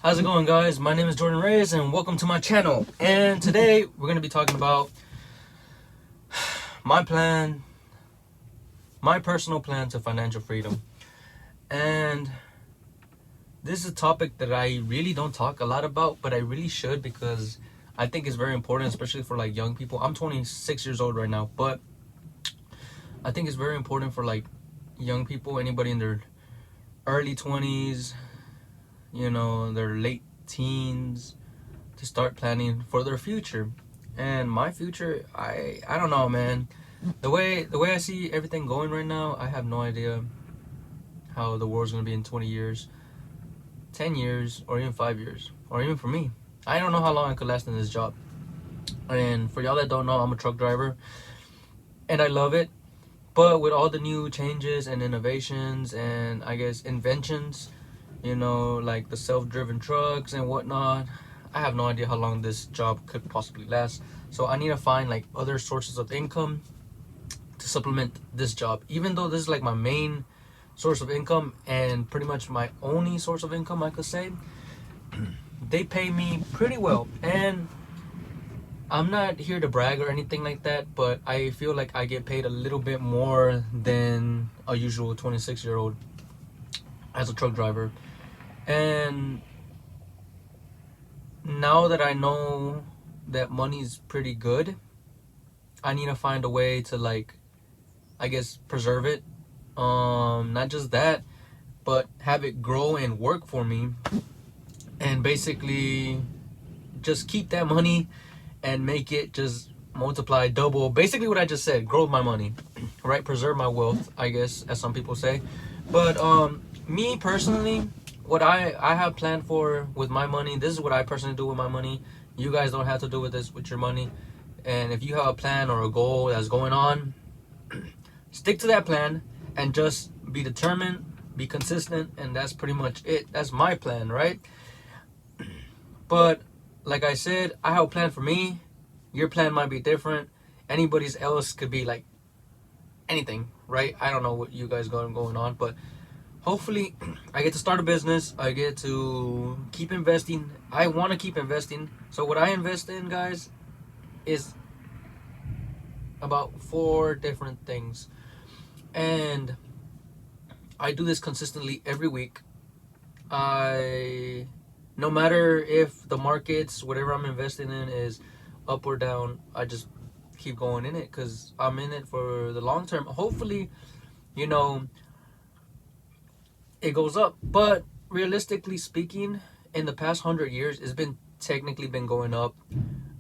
How's it going, guys? My name is Jordan Reyes and welcome to my channel. And today we're going to be talking about my plan, my personal plan to financial freedom. And this is a topic that I really don't talk a lot about, but I really should, because I think it's very important, especially for like young people. I'm 26 years old right now, but I think it's very important for like young people, anybody in their early 20s, their late teens, to start planning for their future. And my future, I don't know, man. The way I see everything going right now, I have no idea how the world's gonna be in 20 years, 10 years, or even 5 years, or even for me. I don't know how long I could last in this job. And for y'all that don't know, I'm a truck driver, and I love it. But with all the new changes and innovations and I guess inventions, like the self-driven trucks and whatnot, I have no idea how long this job could possibly last. So I need to find like other sources of income to supplement this job. Even though this is like my main source of income and pretty much my only source of income, I could say, they pay me pretty well. And I'm not here to brag or anything like that, but I feel like I get paid a little bit more than a usual 26-year-old as a truck driver. And now that I know that money's pretty good, I need to find a way to, like, I guess, preserve it. Not just that, but have it grow and work for me, and basically just keep that money and make it just multiply, double, basically what I just said, grow my money, right? Preserve my wealth, I guess, as some people say. But me personally, what I have planned for with my money, this is what I personally do with my money. You guys don't have to do with this with your money. And if you have a plan or a goal that's going on, stick to that plan and just be determined, be consistent, and that's pretty much it. That's my plan, right? But like I said, I have a plan for me. Your plan might be different. Anybody's else could be like anything, right? I don't know what you guys got going on, but hopefully I get to start a business. I get to keep investing. I want to keep investing. So what I invest in, guys, is about 4 different things. And I do this consistently every week. No matter if the markets, whatever I'm investing in, is up or down, I just keep going in it because I'm in it for the long term. Hopefully, it goes up. But realistically speaking, in the past 100 years, it's been technically been going up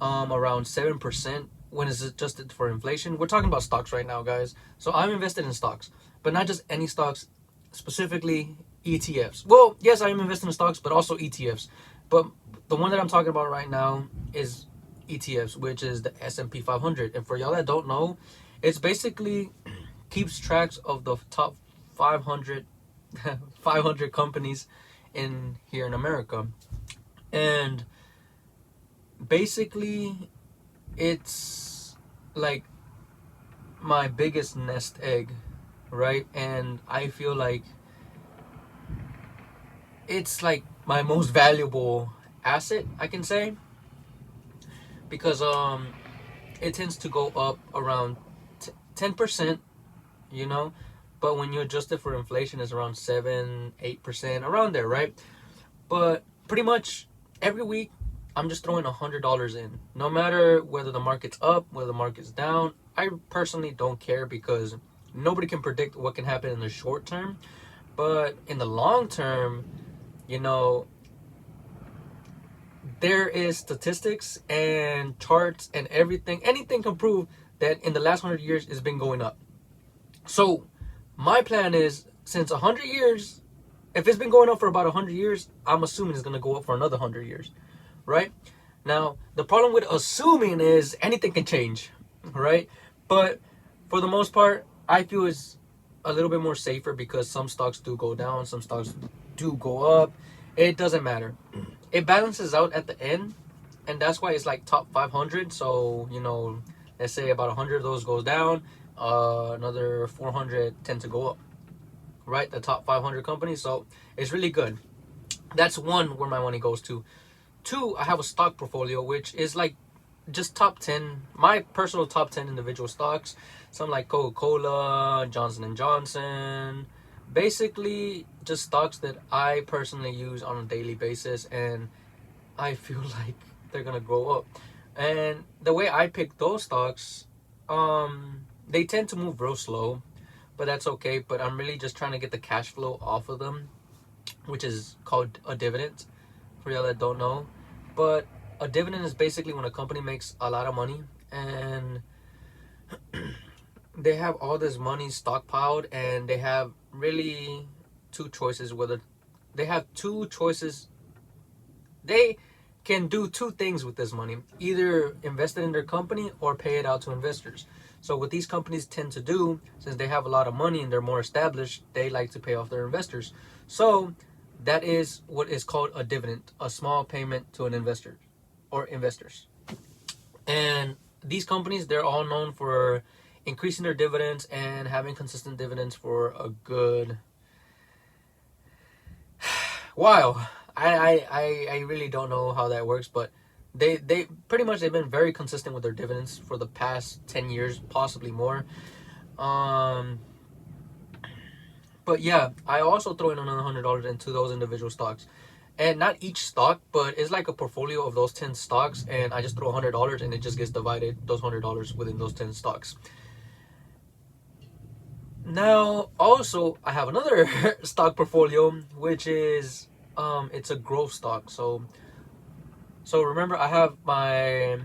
around 7% when it's adjusted for inflation. We're talking about stocks right now, guys. So I'm invested in stocks, but not just any stocks, specifically ETFs. Well, yes, I am investing in stocks, but also ETFs. But the one that I'm talking about right now is ETFs, which is the S&P 500. And for y'all that don't know, it's basically keeps tracks of the top 500 companies in here in America. And basically it's like my biggest nest egg, right? And I feel like it's like my most valuable asset, I can say, because it tends to go up around 10%, but when you adjust it for inflation, it's around 7-8%, around there, right? But pretty much every week I'm just throwing $100 in, no matter whether the market's up, whether the market's down. I personally don't care, because nobody can predict what can happen in the short term. But in the long term, there is statistics and charts and everything. Anything can prove that in the last 100 years it's been going up. So my plan is, since 100 years, if it's been going up for about 100 years, I'm assuming it's going to go up for another 100 years, right? Now, the problem with assuming is anything can change, right? But for the most part, I feel it's a little bit more safer, because some stocks do go down, some stocks do go up. It doesn't matter. It balances out at the end, and that's why it's like top 500. So, let's say about 100 of those goes down, another 400 tend to go up, right? The top 500 companies. So it's really good. That's one where my money goes to. Two, I have a stock portfolio, which is like just top 10, my personal top 10 individual stocks. Some like Coca-Cola, Johnson and Johnson. Basically, just stocks that I personally use on a daily basis, and I feel like they're gonna grow up. And the way I pick those stocks, they tend to move real slow, but that's okay. But I'm really just trying to get the cash flow off of them, which is called a dividend, for y'all that don't know. But a dividend is basically when a company makes a lot of money and they have all this money stockpiled, and they have really two choices. Whether they have two choices, they can do two things with this money: either invest it in their company or pay it out to investors. So what these companies tend to do, since they have a lot of money and they're more established, they like to pay off their investors. So that is what is called a dividend, a small payment to an investor or investors. And these companies, they're all known for increasing their dividends and having consistent dividends for a good while. I really don't know how that works, but they pretty much, they've been very consistent with their dividends for the past 10 years, possibly more. Um, but yeah, I also throw in another $100 into those individual stocks. And not each stock, but it's like a portfolio of those 10 stocks, and I just throw $100 and it just gets divided, those $100 within those 10 stocks. Now, also, I have another stock portfolio, which is it's a growth stock. So remember, I have my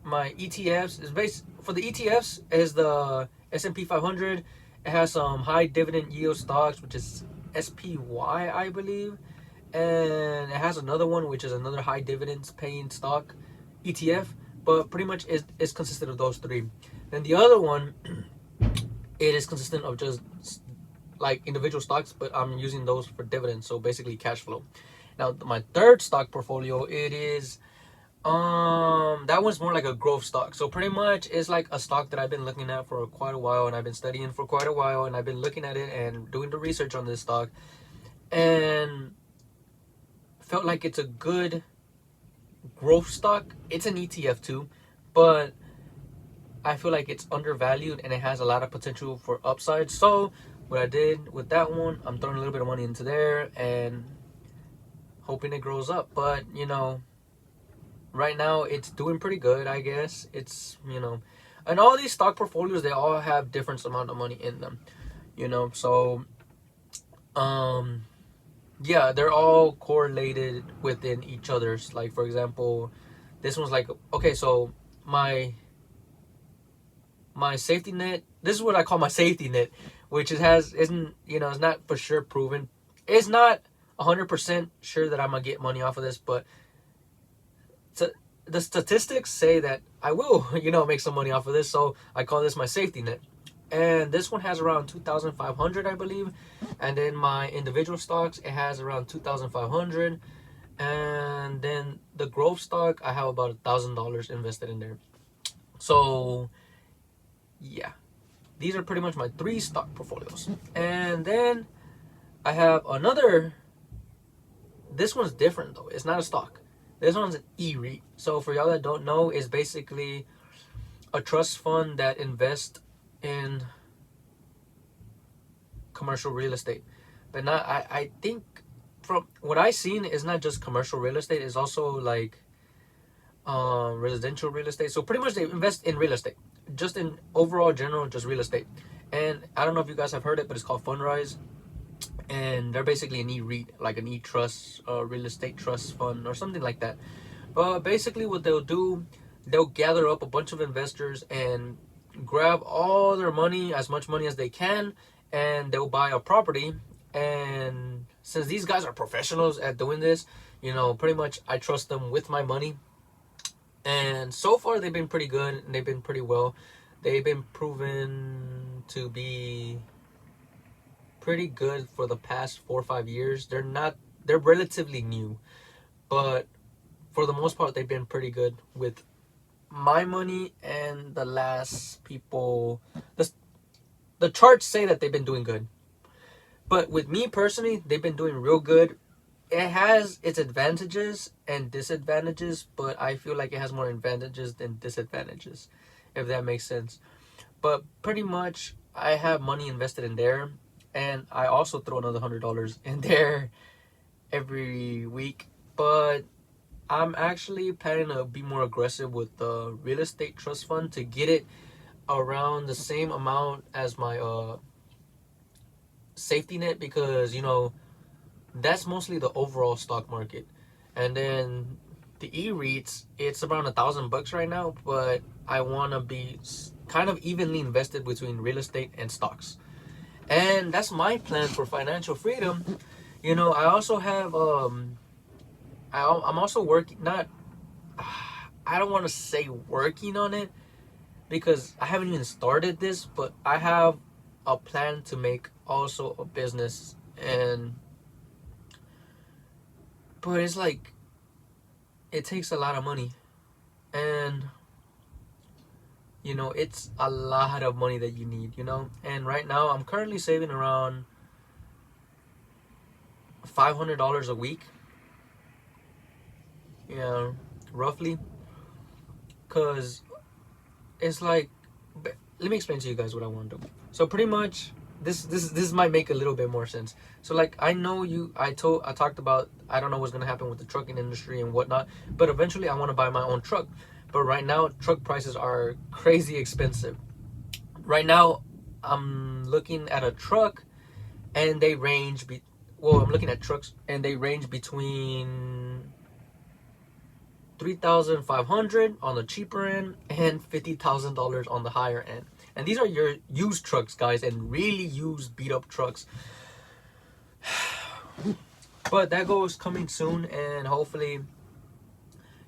ETFs. Is based for the ETFs is the S&P 500. It has some high dividend yield stocks, which is SPY, I believe, and it has another one which is another high dividends paying stock ETF. But pretty much is consistent of those three. Then the other one, it is consistent of just like individual stocks, but I'm using those for dividends, so basically cash flow. Now my third stock portfolio, it is that one's more like a growth stock. So pretty much it's like a stock that I've been looking at for quite a while, and I've been studying for quite a while, and I've been looking at it and doing the research on this stock, and felt like it's a good growth stock. It's an ETF too, but I feel like it's undervalued and it has a lot of potential for upside. So what I did with that one, I'm throwing a little bit of money into there and hoping it grows up. But right now it's doing pretty good, I guess. It's and all these stock portfolios, they all have different amount of money in them. So yeah, they're all correlated within each other's. Like, for example, this one's like, okay, so my safety net, this is what I call my safety net, which isn't it's not for sure proven. It's not 100% sure that I'm gonna get money off of this, but the statistics say that I will make some money off of this. So I call this my safety net. And this one has around 2,500, I believe. And then my individual stocks, it has around 2,500. And then the growth stock, I have about $1,000 invested in there. So yeah, these are pretty much my three stock portfolios. And then I have another. This one's different though. It's not a stock. This one's an e-REIT. So for y'all that don't know, it's basically a trust fund that invests in commercial real estate. But not, I think from what I've seen, it's not just commercial real estate. It's also like residential real estate. So pretty much they invest in real estate, just in overall general, just real estate. And I don't know if you guys have heard it, but it's called Fundrise. And they're basically an e-REIT, like an e-trust, real estate trust fund or something like that. But basically what they'll do, they'll gather up a bunch of investors and grab all their money, as much money as they can, and they'll buy a property. And since these guys are professionals at doing this, pretty much I trust them with my money. And so far they've been pretty good, and they've been pretty well. They've been proven to be pretty good for the past 4 or 5 years. They're relatively new, but for the most part they've been pretty good with my money. And the last people, the charts say that they've been doing good, but with me personally, they've been doing real good. it has its advantages and disadvantages, but I feel like it has more advantages than disadvantages, if that makes sense. But pretty much, I have money invested in there, and I also throw another $100 in there every week. But I'm actually planning to be more aggressive with the real estate trust fund to get it around the same amount as my safety net, because that's mostly the overall stock market. And then the e-REITs, it's around $1,000 right now, but I want to be kind of evenly invested between real estate and stocks. And that's my plan for financial freedom. I also have I'm also working, not, I don't want to say working on it because I haven't even started this, but I have a plan to make also a business. And but it's like, it takes a lot of money, and it's a lot of money that you need. And right now I'm currently saving around $500 a week, roughly, because it's like, let me explain to you guys what I want to do. So pretty much, this might make a little bit more sense. So like, I know I talked about, I don't know what's gonna happen with the trucking industry and whatnot, but eventually I want to buy my own truck. But right now, truck prices are crazy expensive. Right now, I'm looking at a truck, and they range I'm looking at trucks, and they range between 3,500 on the cheaper end and $50,000 on the higher end. And these are your used trucks, guys, and really used, beat up trucks. But that goes coming soon, and hopefully,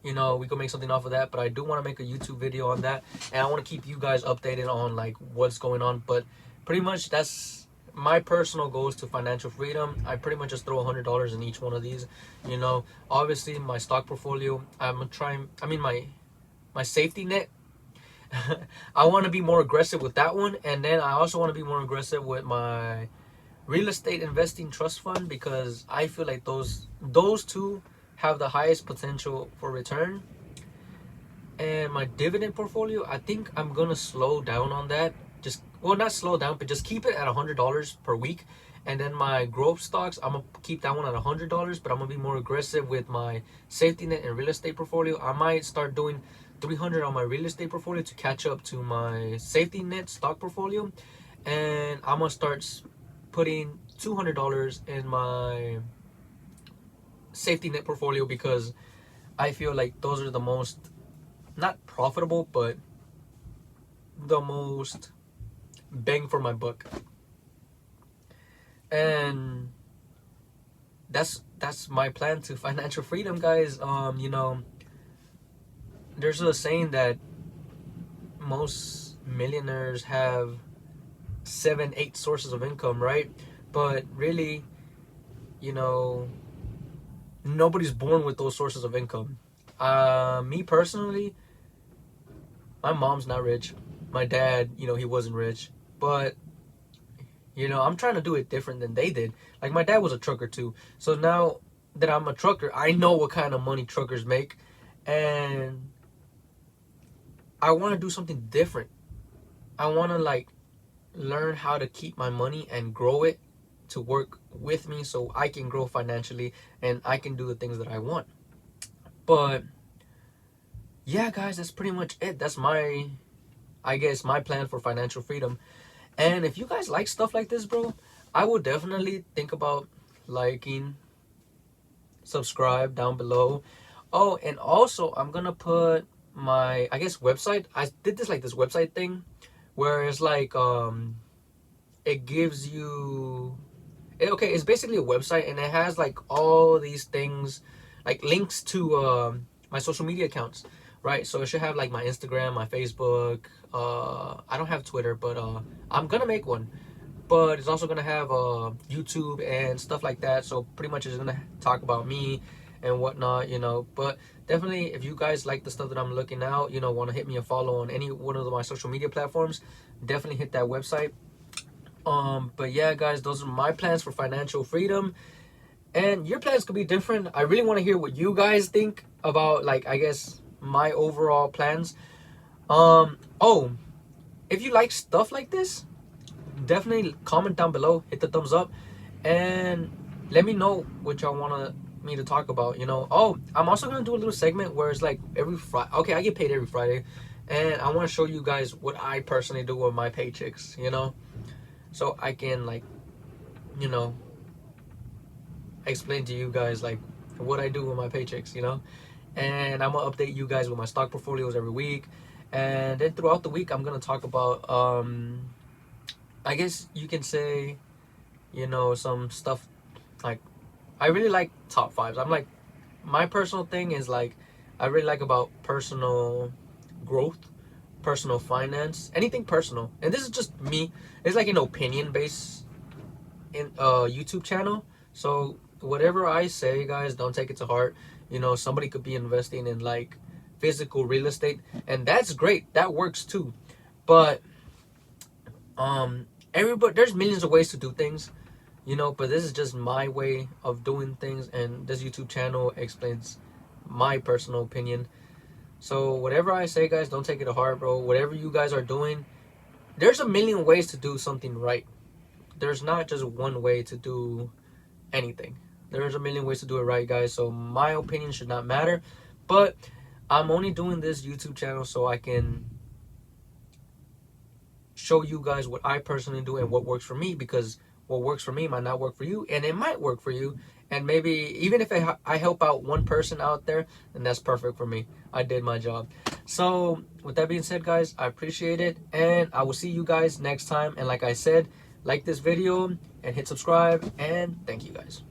we can make something off of that. But I do want to make a YouTube video on that, and I want to keep you guys updated on like what's going on. But pretty much, that's my personal goals to financial freedom. I pretty much just throw $100 in each one of these. Obviously my stock portfolio, my safety net. I want to be more aggressive with that one, and then I also want to be more aggressive with my real estate investing trust fund, because I feel like those two have the highest potential for return. And my dividend portfolio, I think I'm gonna slow down on that. Not slow down, but just keep it at $100 per week. And then my growth stocks, I'm gonna keep that one at $100, but I'm gonna be more aggressive with my safety net and real estate portfolio. I might start doing 300 on my real estate portfolio to catch up to my safety net stock portfolio. And I'm gonna start putting $200 in my safety net portfolio, because I feel like those are the most, not profitable, but the most bang for my buck. And that's my plan to financial freedom, guys. There's a saying that most millionaires have 7-8 sources of income, right? But really, nobody's born with those sources of income. Me personally, my mom's not rich. My dad, he wasn't rich. But I'm trying to do it different than they did. Like, my dad was a trucker too. So now that I'm a trucker, I know what kind of money truckers make. And I want to do something different. I want to like learn how to keep my money and grow it to work with me, so I can grow financially and I can do the things that I want. But yeah, guys, that's pretty much it. That's my plan for financial freedom. And if you guys like stuff like this, bro, I would definitely think about liking, subscribe down below. Oh, and also I'm gonna put my, website. I did this website thing where it's like it gives you, it's basically a website, and it has like all these things, like links to my social media accounts, right? So it should have like my Instagram, my Facebook. I don't have Twitter, but I'm gonna make one. But it's also gonna have YouTube and stuff like that. So pretty much it's gonna talk about me and whatnot, But definitely, if you guys like the stuff that I'm looking out, want to hit me a follow on any one of my social media platforms, definitely hit that website. But yeah, guys, those are my plans for financial freedom. And your plans could be different. I really want to hear what you guys think about, like, I guess my overall plans. Oh, if you like stuff like this, definitely comment down below, hit the thumbs up, and let me know what y'all want me to talk about. Oh, I'm also gonna do a little segment where it's like every Friday. Okay, I get paid every Friday, and I want to show you guys what I personally do with my paychecks. So I can, like, you know explain to you guys, like, what I do with my paychecks. And I'm gonna update you guys with my stock portfolios every week, and then throughout the week I'm gonna talk about I guess you can say, some stuff, like, I really like top fives. I'm like, my personal thing is, like, I really like about personal growth, personal finance, anything personal. And this is just me. It's like an opinion based in YouTube channel. So whatever I say, guys, don't take it to heart. Somebody could be investing in, like, physical real estate, and that's great. That works too. But everybody, there's millions of ways to do things. But this is just my way of doing things, and this YouTube channel explains my personal opinion. So whatever I say, guys, don't take it to heart, bro. Whatever you guys are doing, there's a million ways to do something right. There's not just one way to do anything. There's a million ways to do it right, guys. So my opinion should not matter. But I'm only doing this YouTube channel so I can show you guys what I personally do and what works for me, because what works for me might not work for you, and it might work for you. And maybe even if I help out one person out there, then that's perfect for me. I did my job. So with that being said, guys, I appreciate it, and I will see you guys next time. And like I said, like this video and hit subscribe, and thank you, guys.